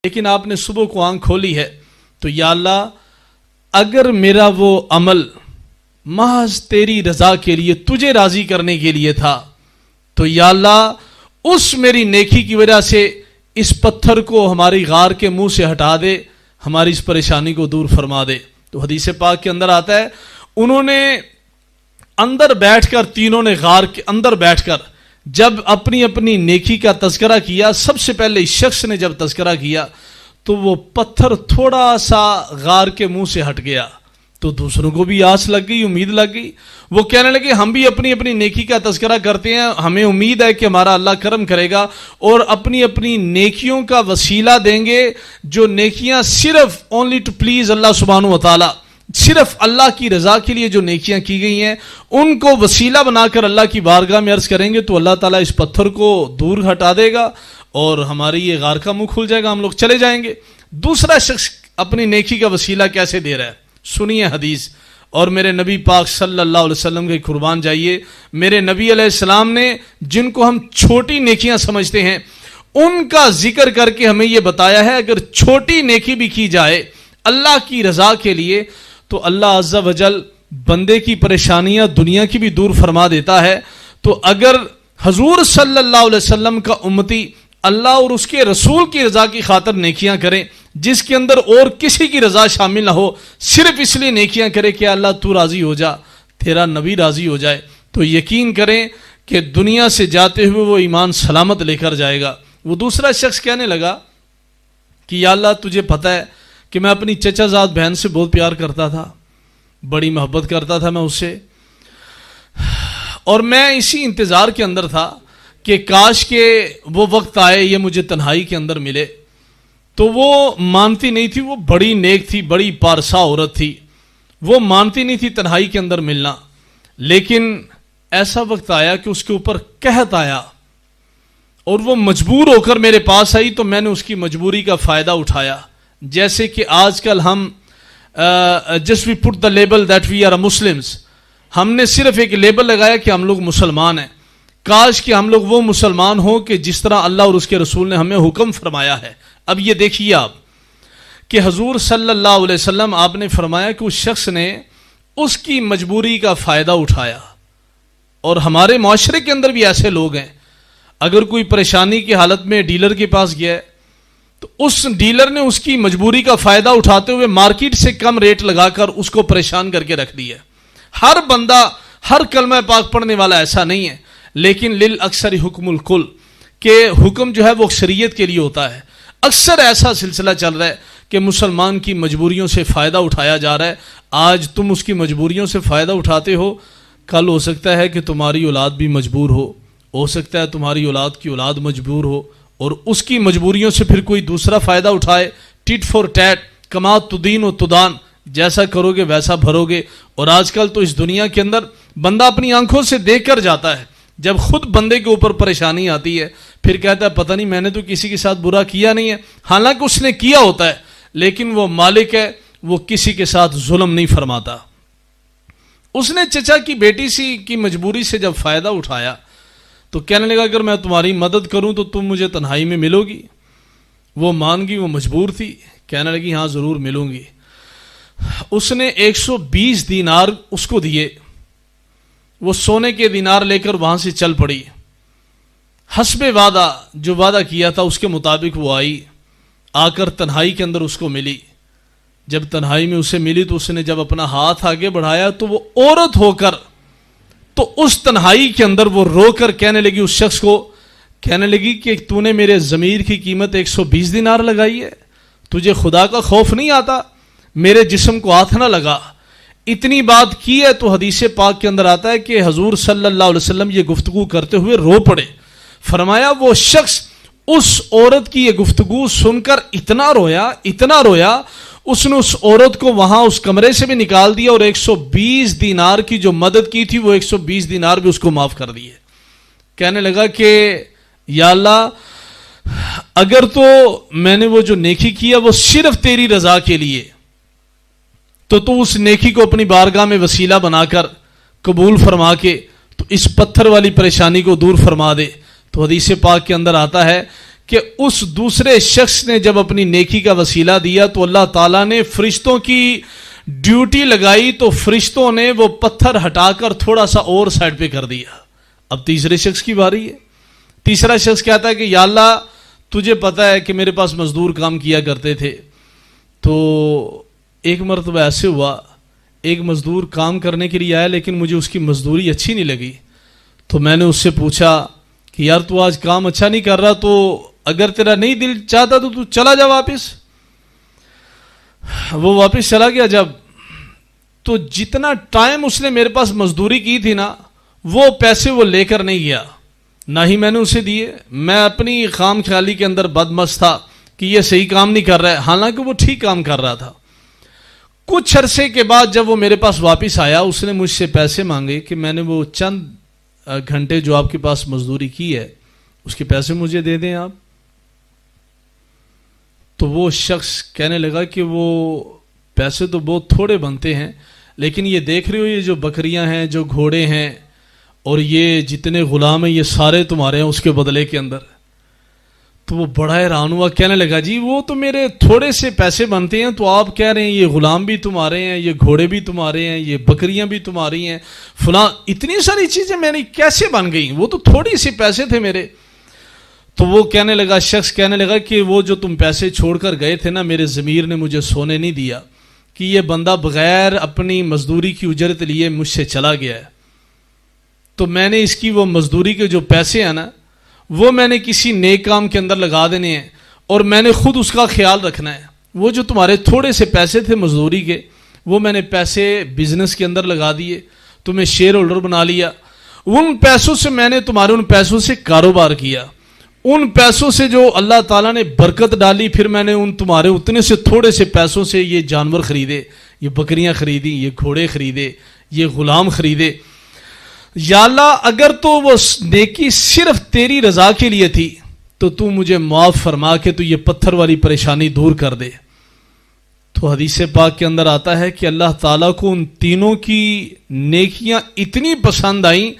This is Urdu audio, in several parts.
لیکن آپ نے صبح کو آنکھ کھولی ہے تو یا اللہ اگر میرا وہ عمل محض تیری رضا کے لیے تجھے راضی کرنے کے لیے تھا تو یا اللہ اس میری نیکی کی وجہ سے اس پتھر کو ہماری غار کے منہ سے ہٹا دے، ہماری اس پریشانی کو دور فرما دے۔ تو حدیث پاک کے اندر آتا ہے انہوں نے اندر بیٹھ کر، تینوں نے غار کے اندر بیٹھ کر جب اپنی اپنی نیکی کا تذکرہ کیا، سب سے پہلے اس شخص نے جب تذکرہ کیا تو وہ پتھر تھوڑا سا غار کے منہ سے ہٹ گیا تو دوسروں کو بھی آس لگ گئی، امید لگ گئی۔ وہ کہنے لگے ہم بھی اپنی اپنی نیکی کا تذکرہ کرتے ہیں، ہمیں امید ہے کہ ہمارا اللہ کرم کرے گا اور اپنی اپنی نیکیوں کا وسیلہ دیں گے، جو نیکیاں صرف اونلی ٹو پلیز اللہ سبحانہ و تعالی، صرف اللہ کی رضا کے لیے جو نیکیاں کی گئی ہیں ان کو وسیلہ بنا کر اللہ کی بارگاہ میں عرض کریں گے تو اللہ تعالیٰ اس پتھر کو دور ہٹا دے گا اور ہماری یہ غار کا منہ کھل جائے گا، ہم لوگ چلے جائیں گے۔ دوسرا شخص اپنی نیکی کا وسیلہ کیسے دے رہا ہے، سنیے حدیث، اور میرے نبی پاک صلی اللہ علیہ وسلم کے قربان جائیے۔ میرے نبی علیہ السلام نے جن کو ہم چھوٹی نیکیاں سمجھتے ہیں ان کا ذکر کر کے ہمیں یہ بتایا ہے اگر چھوٹی نیکی بھی کی جائے اللہ کی رضا کے لیے تو اللہ عز و جل بندے کی پریشانیاں دنیا کی بھی دور فرما دیتا ہے۔ تو اگر حضور صلی اللہ علیہ وسلم کا امتی اللہ اور اس کے رسول کی رضا کی خاطر نیکیاں کریں، جس کے اندر اور کسی کی رضا شامل نہ ہو، صرف اس لیے نیکیاں کرے کہ اللہ تو راضی ہو جا، تیرا نبی راضی ہو جائے، تو یقین کریں کہ دنیا سے جاتے ہوئے وہ ایمان سلامت لے کر جائے گا۔ وہ دوسرا شخص کہنے لگا کہ یا اللہ تجھے پتہ ہے کہ میں اپنی چچا زاد بہن سے بہت پیار کرتا تھا، بڑی محبت کرتا تھا میں اس سے، اور میں اسی انتظار کے اندر تھا کہ کاش کہ وہ وقت آئے یہ مجھے تنہائی کے اندر ملے۔ تو وہ مانتی نہیں تھی، وہ بڑی نیک تھی، بڑی پارسا عورت تھی، وہ مانتی نہیں تھی تنہائی کے اندر ملنا، لیکن ایسا وقت آیا کہ اس کے اوپر قحط آیا اور وہ مجبور ہو کر میرے پاس آئی تو میں نے اس کی مجبوری کا فائدہ اٹھایا۔ جیسے کہ آج کل ہم just we put the label that we are Muslims, ہم نے صرف ایک لیبل لگایا کہ ہم لوگ مسلمان ہیں۔ کاش کہ ہم لوگ وہ مسلمان ہوں کہ جس طرح اللہ اور اس کے رسول نے ہمیں حکم فرمایا ہے۔ اب یہ دیکھیے آپ کہ حضور صلی اللہ علیہ وسلم آپ نے فرمایا کہ اس شخص نے اس کی مجبوری کا فائدہ اٹھایا، اور ہمارے معاشرے کے اندر بھی ایسے لوگ ہیں، اگر کوئی پریشانی کی حالت میں ڈیلر کے پاس گیا ہے تو اس ڈیلر نے اس کی مجبوری کا فائدہ اٹھاتے ہوئے مارکیٹ سے کم ریٹ لگا کر اس کو پریشان کر کے رکھ دیا۔ ہر بندہ، ہر کلمہ پاک پڑھنے والا ایسا نہیں ہے، لیکن للاکثر حکم الکل، کہ حکم جو ہے وہ اکثریت کے لیے ہوتا ہے۔ اکثر ایسا سلسلہ چل رہا ہے کہ مسلمان کی مجبوریوں سے فائدہ اٹھایا جا رہا ہے۔ آج تم اس کی مجبوریوں سے فائدہ اٹھاتے ہو، کل ہو سکتا ہے کہ تمہاری اولاد بھی مجبور ہو سکتا ہے تمہاری اولاد کی اولاد مجبور ہو، اور اس کی مجبوریوں سے پھر کوئی دوسرا فائدہ اٹھائے۔ ٹٹ فور ٹیٹ، کما تدین و تدان، جیسا کرو گے ویسا بھرو گے۔ اور آج کل تو اس دنیا کے اندر بندہ اپنی آنکھوں سے دیکھ کر جاتا ہے، جب خود بندے کے اوپر پریشانی آتی ہے پھر کہتا ہے پتہ نہیں میں نے تو کسی کے ساتھ برا کیا نہیں ہے، حالانکہ اس نے کیا ہوتا ہے، لیکن وہ مالک ہے، وہ کسی کے ساتھ ظلم نہیں فرماتا۔ اس نے چچا کی بیٹی سی کی مجبوری سے جب فائدہ اٹھایا تو کہنے لگا اگر میں تمہاری مدد کروں تو تم مجھے تنہائی میں ملو گی۔ وہ مان گئی، وہ مجبور تھی، کہنے لگی ہاں ضرور ملوں گی۔ اس نے 120 دینار اس کو دیے، وہ سونے کے دینار لے کر وہاں سے چل پڑی، حسب وعدہ، جو وعدہ کیا تھا اس کے مطابق وہ آئی، آ کر تنہائی کے اندر اس کو ملی۔ جب تنہائی میں اسے ملی تو اس نے جب اپنا ہاتھ آگے بڑھایا تو وہ عورت ہو کر تو اس تنہائی کے اندر وہ رو کر کہنے لگی، اس شخص کو کہنے لگی کہ تو نے میرے ضمیر کی قیمت 120 دینار لگائی ہے، تجھے خدا کا خوف نہیں آتا، میرے جسم کو ہاتھ نہ لگا۔ اتنی بات کی ہے تو حدیث پاک کے اندر آتا ہے کہ حضور صلی اللہ علیہ وسلم یہ گفتگو کرتے ہوئے رو پڑے۔ فرمایا وہ شخص اس عورت کی یہ گفتگو سن کر اتنا رویا، اس نے اس عورت کو وہاں اس کمرے سے بھی نکال دیا اور 120 دینار کی جو مدد کی تھی وہ 120 دینار بھی اس کو معاف کر دیے۔ کہنے لگا کہ یا اللہ اگر تو میں نے وہ جو نیکی کیا وہ صرف تیری رضا کے لیے، تو اس نیکی کو اپنی بارگاہ میں وسیلہ بنا کر قبول فرما کے تو اس پتھر والی پریشانی کو دور فرما دے۔ تو حدیث پاک کے اندر آتا ہے کہ اس دوسرے شخص نے جب اپنی نیکی کا وسیلہ دیا تو اللہ تعالیٰ نے فرشتوں کی ڈیوٹی لگائی، تو فرشتوں نے وہ پتھر ہٹا کر تھوڑا سا اور سائڈ پہ کر دیا۔ اب تیسرے شخص کی باری ہے۔ تیسرا شخص کہتا ہے کہ یا اللہ تجھے پتا ہے کہ میرے پاس مزدور کام کیا کرتے تھے، تو ایک مرتبہ ایسے ہوا، ایک مزدور کام کرنے کے لیے آیا لیکن مجھے اس کی مزدوری اچھی نہیں لگی، تو میں نے اس سے پوچھا کہ یار تو آج کام اچھا نہیں کر رہا، تو اگر تیرا نہیں دل چاہتا تو چلا جا واپس۔ وہ واپس چلا گیا۔ جب تو جتنا ٹائم اس نے میرے پاس مزدوری کی تھی نا، وہ پیسے وہ لے کر نہیں گیا، نہ ہی میں نے اسے دیے۔ میں اپنی خام خیالی کے اندر بدمست تھا کہ یہ صحیح کام نہیں کر رہا ہے، حالانکہ وہ ٹھیک کام کر رہا تھا۔ کچھ عرصے کے بعد جب وہ میرے پاس واپس آیا، اس نے مجھ سے پیسے مانگے کہ میں نے وہ چند گھنٹے جو آپ کے پاس مزدوری کی ہے اس کے پیسے مجھے دے دیں آپ۔ تو وہ شخص کہنے لگا کہ وہ پیسے تو بہت تھوڑے بنتے ہیں، لیکن یہ دیکھ رہے ہو یہ جو بکریاں ہیں، جو گھوڑے ہیں اور یہ جتنے غلام ہیں، یہ سارے تمہارے ہیں اس کے بدلے کے اندر۔ تو وہ بڑا حیران ہوا، کہنے لگا جی وہ تو میرے تھوڑے سے پیسے بنتے ہیں، تو آپ کہہ رہے ہیں یہ غلام بھی تمہارے ہیں، یہ گھوڑے بھی تمہارے ہیں، یہ بکریاں بھی تمہاری ہیں، فلاں اتنی ساری چیزیں میں نے کیسے بن گئیں؟ وہ تو تھوڑی سی پیسے تھے میرے۔ تو وہ کہنے لگا، شخص کہنے لگا کہ وہ جو تم پیسے چھوڑ کر گئے تھے نا، میرے ضمیر نے مجھے سونے نہیں دیا کہ یہ بندہ بغیر اپنی مزدوری کی اجرت لیے مجھ سے چلا گیا ہے، تو میں نے اس کی وہ مزدوری کے جو پیسے ہیں نا، وہ میں نے کسی نیک کام کے اندر لگا دینے ہیں، اور میں نے خود اس کا خیال رکھنا ہے۔ وہ جو تمہارے تھوڑے سے پیسے تھے مزدوری کے، وہ میں نے پیسے بزنس کے اندر لگا دیے، تمہیں شیئر ہولڈر بنا لیا، ان پیسوں سے میں نے تمہارے ان پیسوں سے کاروبار کیا، ان پیسوں سے جو اللہ تعالیٰ نے برکت ڈالی، پھر میں نے ان تمہارے اتنے سے تھوڑے سے پیسوں سے یہ جانور خریدے، یہ بکریاں خریدی، یہ گھوڑے خریدے، یہ غلام خریدے۔ یا اللہ اگر تو وہ نیکی صرف تیری رضا کے لیے تھی تو مجھے معاف فرما کے تو یہ پتھر والی پریشانی دور کر دے۔ تو حدیث پاک کے اندر آتا ہے کہ اللہ تعالیٰ کو ان تینوں کی نیکیاں اتنی پسند آئیں،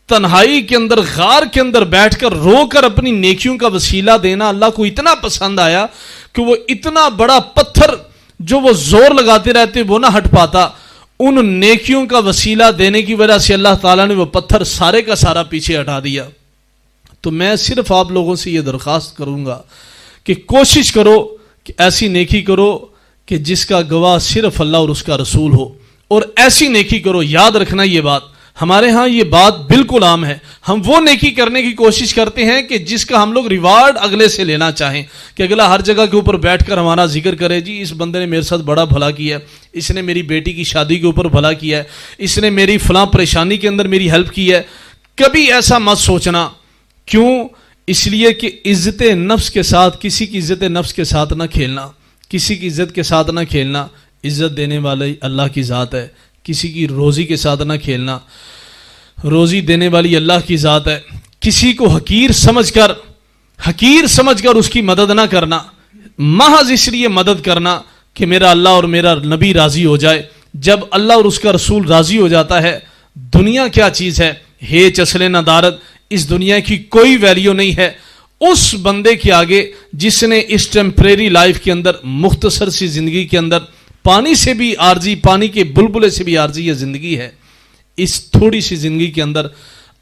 تنہائی کے اندر غار کے اندر بیٹھ کر رو کر اپنی نیکیوں کا وسیلہ دینا اللہ کو اتنا پسند آیا کہ وہ اتنا بڑا پتھر جو وہ زور لگاتے رہتے وہ نہ ہٹ پاتا، ان نیکیوں کا وسیلہ دینے کی وجہ سے اللہ تعالیٰ نے وہ پتھر سارے کا سارا پیچھے ہٹا دیا۔ تو میں صرف آپ لوگوں سے یہ درخواست کروں گا کہ کوشش کرو کہ ایسی نیکی کرو کہ جس کا گواہ صرف اللہ اور اس کا رسول ہو، اور ایسی نیکی کرو، یاد رکھنا یہ بات ہمارے ہاں یہ بات بالکل عام ہے، ہم وہ نیکی کرنے کی کوشش کرتے ہیں کہ جس کا ہم لوگ ریوارڈ اگلے سے لینا چاہیں، کہ اگلا ہر جگہ کے اوپر بیٹھ کر ہمارا ذکر کرے، جی اس بندے نے میرے ساتھ بڑا بھلا کیا ہے، اس نے میری بیٹی کی شادی کے اوپر بھلا کیا ہے، اس نے میری فلاں پریشانی کے اندر میری ہیلپ کی ہے۔ کبھی ایسا مت سوچنا، کیوں؟ اس لیے کہ عزت نفس کے ساتھ، کسی کی عزت نفس کے ساتھ نہ کھیلنا، کسی کی عزت کے ساتھ نہ کھیلنا، عزت دینے والی اللہ کی ذات ہے، کسی کی روزی کے ساتھ نہ کھیلنا، روزی دینے والی اللہ کی ذات ہے، کسی کو حقیر سمجھ کر اس کی مدد نہ کرنا، محض اس لیے مدد کرنا کہ میرا اللہ اور میرا نبی راضی ہو جائے۔ جب اللہ اور اس کا رسول راضی ہو جاتا ہے، دنیا کیا چیز ہے، ہے چسلے ندارت، اس دنیا کی کوئی ویلیو نہیں ہے اس بندے کے آگے جس نے اس ٹیمپریری لائف کے اندر، مختصر سی زندگی کے اندر، پانی سے بھی عارضی، پانی کے بلبلے سے بھی عارضی یہ زندگی ہے، اس تھوڑی سی زندگی کے اندر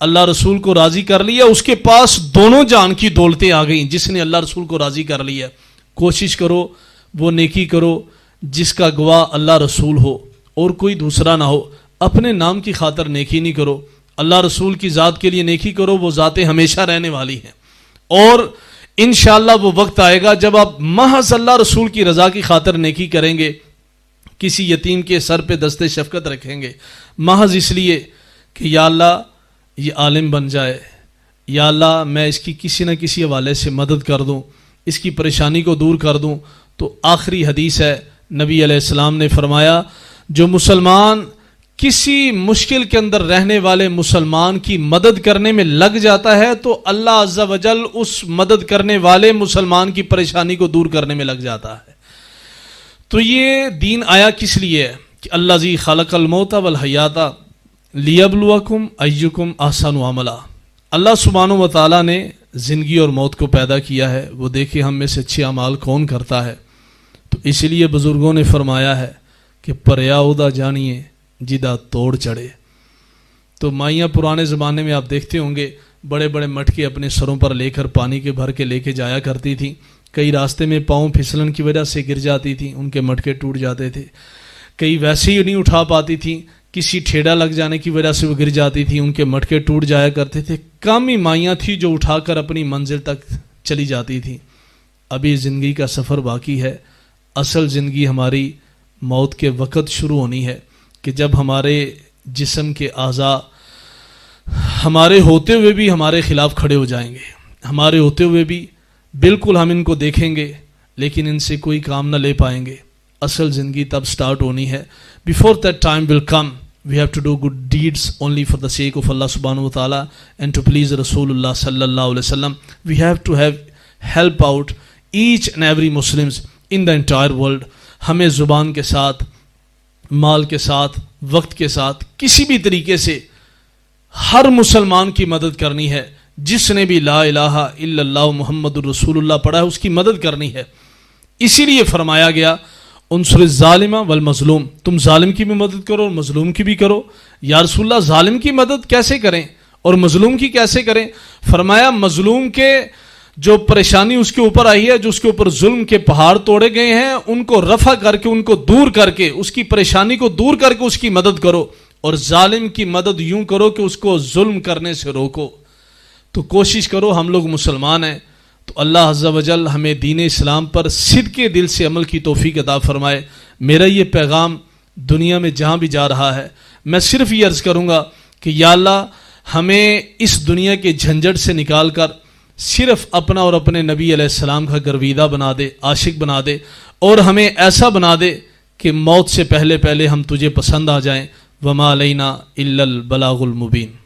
اللہ رسول کو راضی کر لیا، اس کے پاس دونوں جان کی دولتیں آ گئیں جس نے اللہ رسول کو راضی کر لیا۔ کوشش کرو وہ نیکی کرو جس کا گواہ اللہ رسول ہو اور کوئی دوسرا نہ ہو، اپنے نام کی خاطر نیکی نہیں کرو، اللہ رسول کی ذات کے لیے نیکی کرو، وہ ذاتیں ہمیشہ رہنے والی ہیں، اور انشاءاللہ وہ وقت آئے گا جب آپ محض اللہ رسول کی رضا کی خاطر نیکی کریں گے، کسی یتیم کے سر پہ دست شفقت رکھیں گے محض اس لیے کہ یا اللہ یہ عالم بن جائے، یا اللہ میں اس کی کسی نہ کسی حوالے سے مدد کر دوں، اس کی پریشانی کو دور کر دوں، تو آخری حدیث ہے، نبی علیہ السلام نے فرمایا جو مسلمان کسی مشکل کے اندر رہنے والے مسلمان کی مدد کرنے میں لگ جاتا ہے تو اللہ عز و جل اس مدد کرنے والے مسلمان کی پریشانی کو دور کرنے میں لگ جاتا ہے۔ تو یہ دین آیا کس لیے ہے کہ اللہ ذی خلق الموت والحیات لیبلوکم ایکم احسن عملا، اللہ سبحانہ و تعالیٰ نے زندگی اور موت کو پیدا کیا ہے، وہ دیکھے ہم میں سے اچھے اعمال کون کرتا ہے۔ تو اس لیے بزرگوں نے فرمایا ہے کہ پریا ادا جانیے جدا توڑ چڑھے۔ تو مائیاں پرانے زمانے میں آپ دیکھتے ہوں گے بڑے بڑے مٹکے اپنے سروں پر لے کر پانی کے بھر کے لے کے جایا کرتی تھیں، کئی راستے میں پاؤں پھسلن کی وجہ سے گر جاتی تھیں، ان کے مٹکے ٹوٹ جاتے تھے، کئی ویسے ہی نہیں اٹھا پاتی تھیں، کسی ٹھیڑا لگ جانے کی وجہ سے وہ گر جاتی تھی، ان کے مٹکے ٹوٹ جایا کرتے تھے۔ کم ہی مائیاں تھیں جو اٹھا کر اپنی منزل تک چلی جاتی تھیں۔ ابھی زندگی کا سفر باقی ہے، اصل زندگی ہماری موت کے وقت شروع ہونی ہے کہ جب ہمارے جسم کے اعضاء ہمارے ہوتے ہوئے بھی ہمارے خلاف کھڑے ہو جائیں گے، ہمارے ہوتے ہوئے بھی بالکل ہم ان کو دیکھیں گے لیکن ان سے کوئی کام نہ لے پائیں گے۔ اصل زندگی تب سٹارٹ ہونی ہے۔ Before that time will come, we have to do good deeds only for the sake of Allah subhanahu wa ta'ala and to please Rasulullah sallallahu alaihi wasallam. We have to have help out each and every Muslims in the entire world. ہمیں زبان کے ساتھ، مال کے ساتھ، وقت کے ساتھ کسی بھی طریقے سے ہر مسلمان کی مدد کرنی ہے۔ جس نے بھی لا الہ الا اللہ محمد الرسول اللہ پڑھا ہے اس کی مدد کرنی ہے۔ اسی لیے فرمایا گیا انصر الظالم والمظلوم، تم ظالم کی بھی مدد کرو اور مظلوم کی بھی کرو۔ یا رسول اللہ ظالم کی مدد کیسے کریں اور مظلوم کی کیسے کریں؟ فرمایا مظلوم کے جو پریشانی اس کے اوپر آئی ہے، جو اس کے اوپر ظلم کے پہاڑ توڑے گئے ہیں، ان کو رفع کر کے، ان کو دور کر کے، اس کی پریشانی کو دور کر کے اس کی مدد کرو، اور ظالم کی مدد یوں کرو کہ اس کو ظلم کرنے سے روکو۔ تو کوشش کرو، ہم لوگ مسلمان ہیں تو اللہ عز و جل ہمیں دین اسلام پر صدقے دل سے عمل کی توفیق عطا فرمائے۔ میرا یہ پیغام دنیا میں جہاں بھی جا رہا ہے، میں صرف یہ عرض کروں گا کہ یا اللہ ہمیں اس دنیا کے جھنجھٹ سے نکال کر صرف اپنا اور اپنے نبی علیہ السلام کا گرویدہ بنا دے، عاشق بنا دے، اور ہمیں ایسا بنا دے کہ موت سے پہلے پہلے ہم تجھے پسند آ جائیں۔ وما علینا الا البلاغ المبین۔